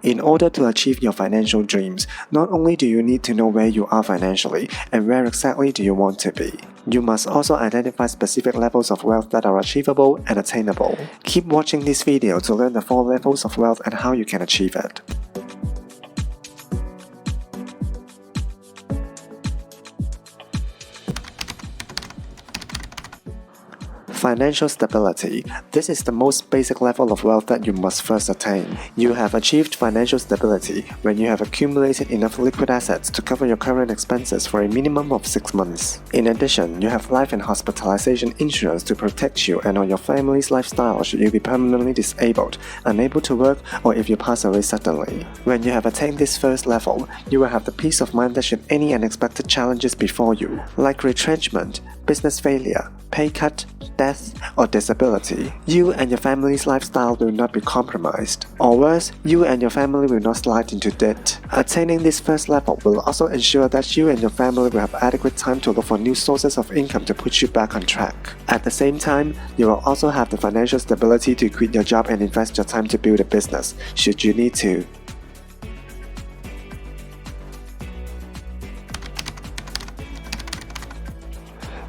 In order to achieve your financial dreams, not only do you need to know where you are financially and where exactly do you want to be, you must also identify specific levels of wealth that are achievable and attainable. Keep watching this video to learn the 4 levels of wealth and how you can achieve it. Financial stability. This is the most basic level of wealth that you must first attain. You have achieved financial stability when you have accumulated enough liquid assets to cover your current expenses for a minimum of 6 months. In addition, you have life and hospitalization insurance to protect you and or your family's lifestyle should you be permanently disabled, unable to work, or if you pass away suddenly. When you have attained this first level, you will have the peace of mind that should any unexpected challenges before you, like retrenchment, business failure, pay cut, death, or disability, you and your family's lifestyle will not be compromised. Or worse, you and your family will not slide into debt. Attaining this first level will also ensure that you and your family will have adequate time to look for new sources of income to put you back on track. At the same time, you will also have the financial stability to quit your job and invest your time to build a business, should you need to.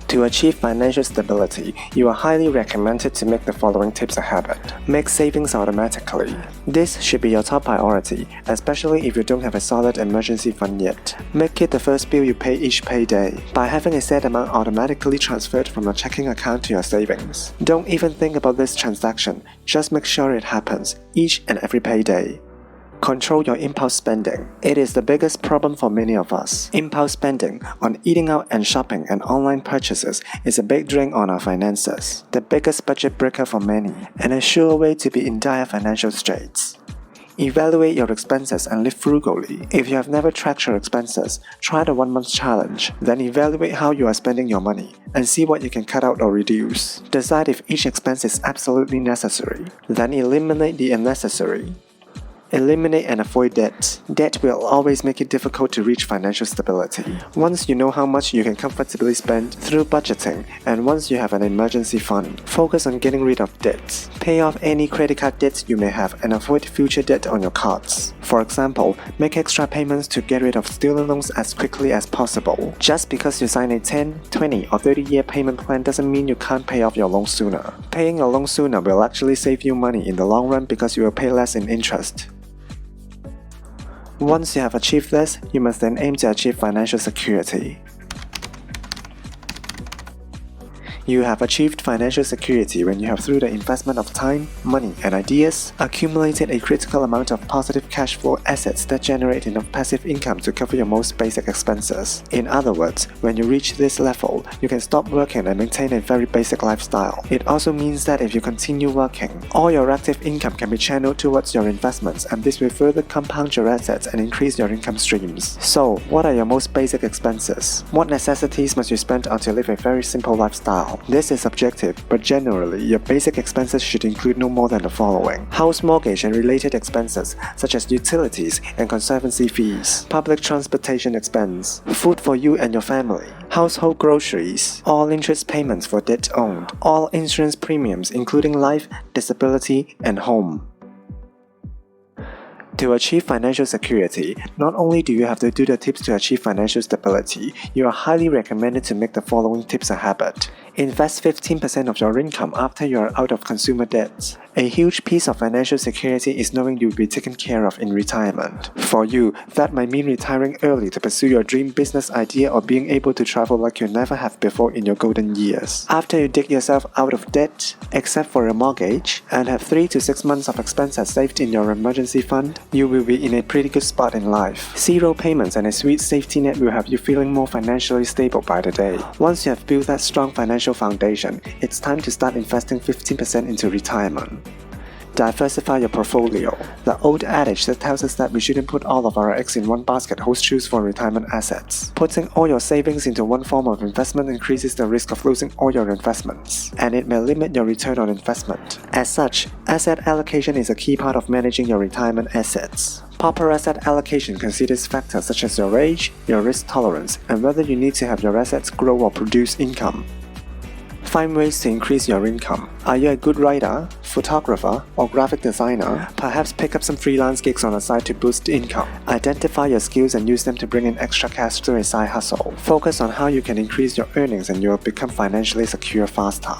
To achieve financial stability, you are highly recommended to make the following tips a habit. Make savings automatically. This should be your top priority, especially if you don't have a solid emergency fund yet. Make it the first bill you pay each payday, by having a set amount automatically transferred from your checking account to your savings. Don't even think about this transaction, just make sure it happens, each and every payday. Control your impulse spending. It is the biggest problem for many of us. Impulse spending on eating out and shopping and online purchases is a big drain on our finances, the biggest budget breaker for many, and a sure way to be in dire financial straits. Evaluate your expenses and live frugally. If you have never tracked your expenses, try the 1-month challenge. Then evaluate how you are spending your money and see what you can cut out or reduce. Decide if each expense is absolutely necessary. Then eliminate the unnecessary. Eliminate and avoid debt. Debt will always make it difficult to reach financial stability. Once you know how much you can comfortably spend through budgeting, and once you have an emergency fund, focus on getting rid of debts. Pay off any credit card debts you may have and avoid future debt on your cards. For example, make extra payments to get rid of student loans as quickly as possible. Just because you sign a 10, 20, or 30-year payment plan doesn't mean you can't pay off your loan sooner. Paying your loan sooner will actually save you money in the long run because you will pay less in interest. Once you have achieved this, you must then aim to achieve financial security. You have achieved financial security when you have, through the investment of time, money, and ideas, accumulated a critical amount of positive cash flow assets that generate enough passive income to cover your most basic expenses. In other words, when you reach this level, you can stop working and maintain a very basic lifestyle. It also means that if you continue working, all your active income can be channeled towards your investments, and this will further compound your assets and increase your income streams. So, what are your most basic expenses? What necessities must you spend on to live a very simple lifestyle? This is subjective, but generally, your basic expenses should include no more than the following: house mortgage and related expenses, such as utilities and conservancy fees, public transportation expense, food for you and your family, household groceries, all interest payments for debt owned, all insurance premiums including life, disability, and home. To achieve financial security, not only do you have to do the tips to achieve financial stability, you are highly recommended to make the following tips a habit. Invest 15% of your income after you are out of consumer debts. A huge piece of financial security is knowing you will be taken care of in retirement. For you, that might mean retiring early to pursue your dream business idea or being able to travel like you never have before in your golden years. After you dig yourself out of debt, except for a mortgage, and have 3 to 6 months of expenses saved in your emergency fund, you will be in a pretty good spot in life. 0 payments and a sweet safety net will have you feeling more financially stable by the day. Once you have built that strong financial foundation, it's time to start investing 15% into retirement. Diversify your portfolio. The old adage that tells us that we shouldn't put all of our eggs in one basket holds true for retirement assets. Putting all your savings into one form of investment increases the risk of losing all your investments, and it may limit your return on investment. As such, asset allocation is a key part of managing your retirement assets. Proper asset allocation considers factors such as your age, your risk tolerance, and whether you need to have your assets grow or produce income. Find ways to increase your income. Are you a good writer? photographer or graphic designer, perhaps pick up some freelance gigs on the side to boost income. Identify your skills and use them to bring in extra cash through a side hustle. Focus on how you can increase your earnings and you will become financially secure faster.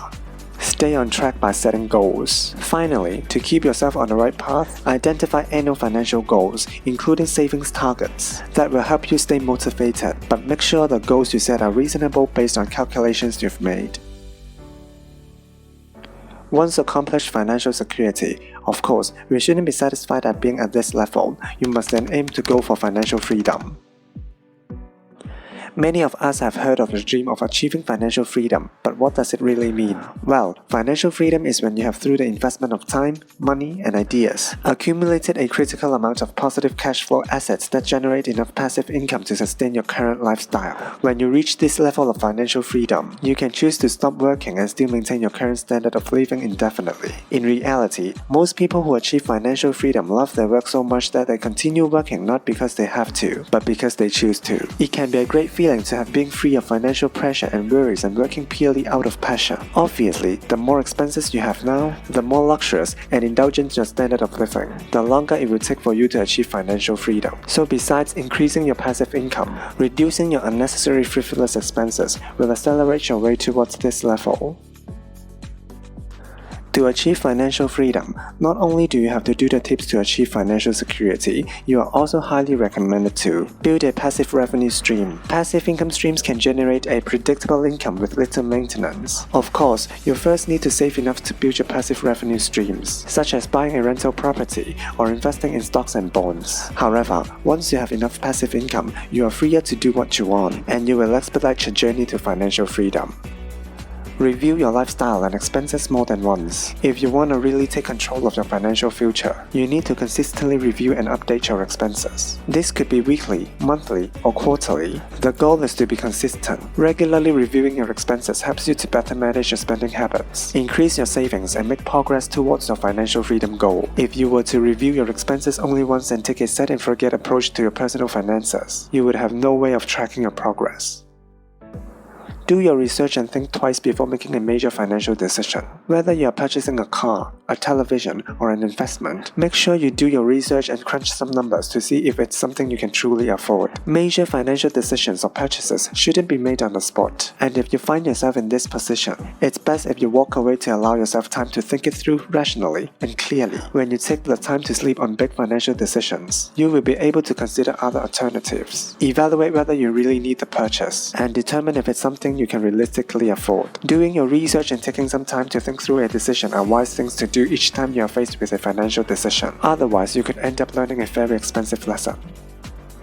Stay on track by setting goals. Finally, to keep yourself on the right path, identify annual financial goals, including savings targets, that will help you stay motivated, but make sure the goals you set are reasonable based on calculations you've made. Once accomplished financial security, of course, we shouldn't be satisfied at being at this level. You must then aim to go for financial freedom. Many of us have heard of the dream of achieving financial freedom, but what does it really mean? Well, financial freedom is when you have, through the investment of time, money, and ideas, accumulated a critical amount of positive cash flow assets that generate enough passive income to sustain your current lifestyle. When you reach this level of financial freedom, you can choose to stop working and still maintain your current standard of living indefinitely. In reality, most people who achieve financial freedom love their work so much that they continue working not because they have to, but because they choose to. It can be a great feeling to have being free of financial pressure and worries and working purely out of passion. Obviously, the more expenses you have now, the more luxurious and indulgent your standard of living, the longer it will take for you to achieve financial freedom. So besides increasing your passive income, reducing your unnecessary frivolous expenses will accelerate your way towards this level. To achieve financial freedom, not only do you have to do the tips to achieve financial security, you are also highly recommended to build a passive revenue stream. Passive income streams can generate a predictable income with little maintenance. Of course, you first need to save enough to build your passive revenue streams, such as buying a rental property or investing in stocks and bonds. However, once you have enough passive income, you are freer to do what you want, and you will expedite your journey to financial freedom. Review your lifestyle and expenses more than once. If you want to really take control of your financial future, you need to consistently review and update your expenses. This could be weekly, monthly, or quarterly. The goal is to be consistent. Regularly reviewing your expenses helps you to better manage your spending habits, increase your savings, and make progress towards your financial freedom goal. If you were to review your expenses only once and take a set and forget approach to your personal finances, you would have no way of tracking your progress. Do your research and think twice before making a major financial decision. Whether you are purchasing a car, a television, or an investment, make sure you do your research and crunch some numbers to see if it's something you can truly afford. Major financial decisions or purchases shouldn't be made on the spot, and if you find yourself in this position, it's best if you walk away to allow yourself time to think it through rationally and clearly. When you take the time to sleep on big financial decisions, you will be able to consider other alternatives. Evaluate whether you really need the purchase, and determine if it's something you can realistically afford. Doing your research and taking some time to think through a decision are wise things to do each time you are faced with a financial decision. Otherwise, you could end up learning a very expensive lesson.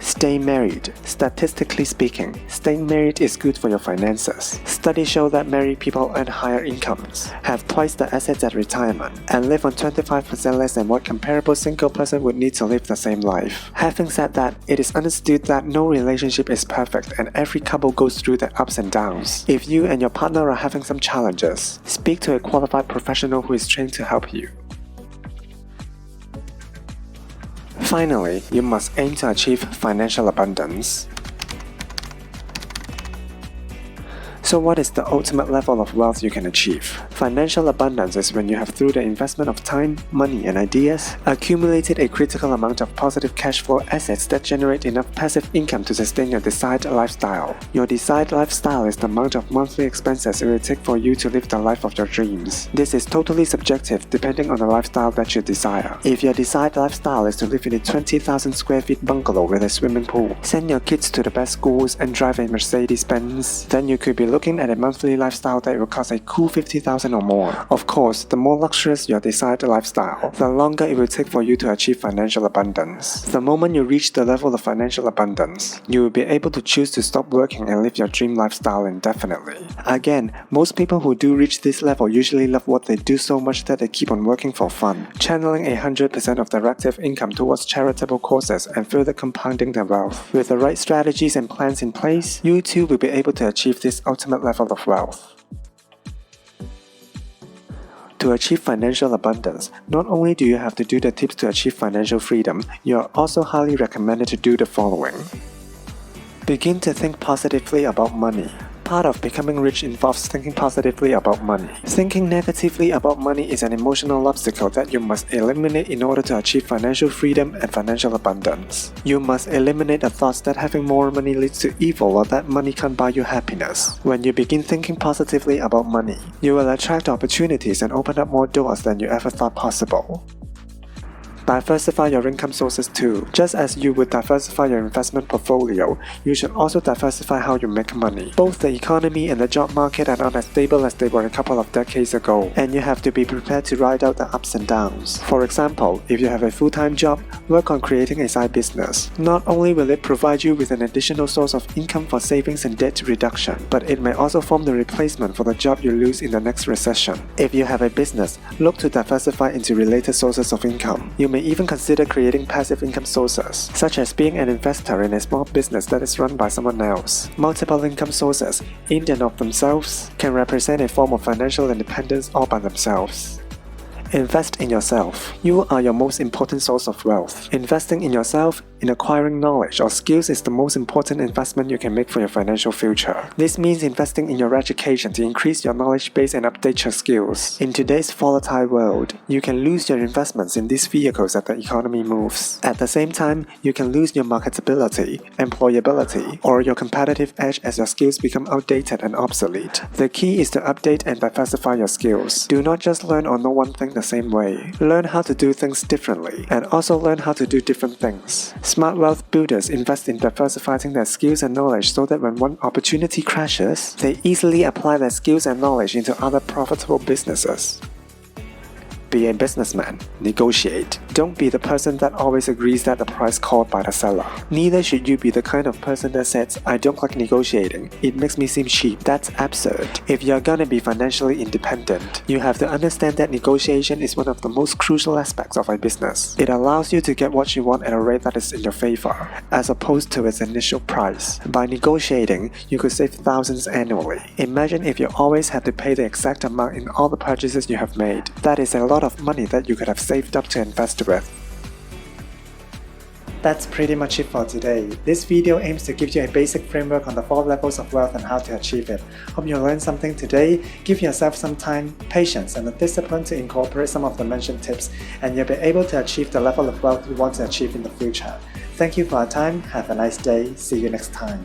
Stay married. Statistically speaking, staying married is good for your finances. Studies show that married people earn higher incomes, have twice the assets at retirement, and live on 25% less than what comparable single person would need to live the same life. Having said that, it is understood that no relationship is perfect and every couple goes through the ups and downs. If you and your partner are having some challenges, speak to a qualified professional who is trained to help you. Finally, you must aim to achieve financial abundance. So what is the ultimate level of wealth you can achieve? Financial abundance is when you have, through the investment of time, money, and ideas, accumulated a critical amount of positive cash flow assets that generate enough passive income to sustain your desired lifestyle. Your desired lifestyle is the amount of monthly expenses it will take for you to live the life of your dreams. This is totally subjective depending on the lifestyle that you desire. If your desired lifestyle is to live in a 20,000 square feet bungalow with a swimming pool, send your kids to the best schools, and drive a Mercedes-Benz, then you could be looking at a monthly lifestyle that will cost a cool 50,000 or more. Of course, the more luxurious your desired lifestyle, the longer it will take for you to achieve financial abundance. The moment you reach the level of financial abundance, you will be able to choose to stop working and live your dream lifestyle indefinitely. Again, most people who do reach this level usually love what they do so much that they keep on working for fun, channeling 100% of their active income towards charitable causes and further compounding their wealth. With the right strategies and plans in place, you too will be able to achieve this ultimate level of wealth. To achieve financial abundance, not only do you have to do the tips to achieve financial freedom, you are also highly recommended to do the following. Begin to think positively about money. part of becoming rich involves thinking positively about money. Thinking negatively about money is an emotional obstacle that you must eliminate in order to achieve financial freedom and financial abundance. You must eliminate the thoughts that having more money leads to evil or that money can't buy you happiness. When you begin thinking positively about money, you will attract opportunities and open up more doors than you ever thought possible. Diversify your income sources too. Just as you would diversify your investment portfolio, you should also diversify how you make money. Both the economy and the job market are not as stable as they were a couple of decades ago, and you have to be prepared to ride out the ups and downs. For example, if you have a full-time job, work on creating a side business. Not only will it provide you with an additional source of income for savings and debt reduction, but it may also form the replacement for the job you lose in the next recession. If you have a business, look to diversify into related sources of income. You may even consider creating passive income sources, such as being an investor in a small business that is run by someone else. Multiple income sources, in and of themselves, can represent a form of financial independence all by themselves. Invest in yourself. You are your most important source of wealth. Investing in yourself, in acquiring knowledge or skills is the most important investment you can make for your financial future. This means investing in your education to increase your knowledge base and update your skills. In today's volatile world, you can lose your investments in these vehicles as the economy moves. At the same time, you can lose your marketability, employability, or your competitive edge as your skills become outdated and obsolete. The key is to update and diversify your skills. Do not just learn or know one thing the same way. Learn how to do things differently, and also learn how to do different things. Smart wealth builders invest in diversifying their skills and knowledge so that when one opportunity crashes, they easily apply their skills and knowledge into other profitable businesses. Be a businessman. Negotiate. Don't be the person that always agrees at the price called by the seller. Neither should you be the kind of person that says, I don't like negotiating, it makes me seem cheap. That's absurd. If you're gonna be financially independent, you have to understand that negotiation is one of the most crucial aspects of a business. It allows you to get what you want at a rate that is in your favor, as opposed to its initial price. By negotiating, you could save thousands annually. Imagine if you always had to pay the exact amount in all the purchases you have made. That is a lot of money that you could have saved up to invest with. That's pretty much it for today. This video aims to give you a basic framework on the 4 levels of wealth and how to achieve it. Hope you learned something today. Give yourself some time, patience, and the discipline to incorporate some of the mentioned tips, and you'll be able to achieve the level of wealth you want to achieve in the future. Thank you for your time. Have a nice day. See you next time.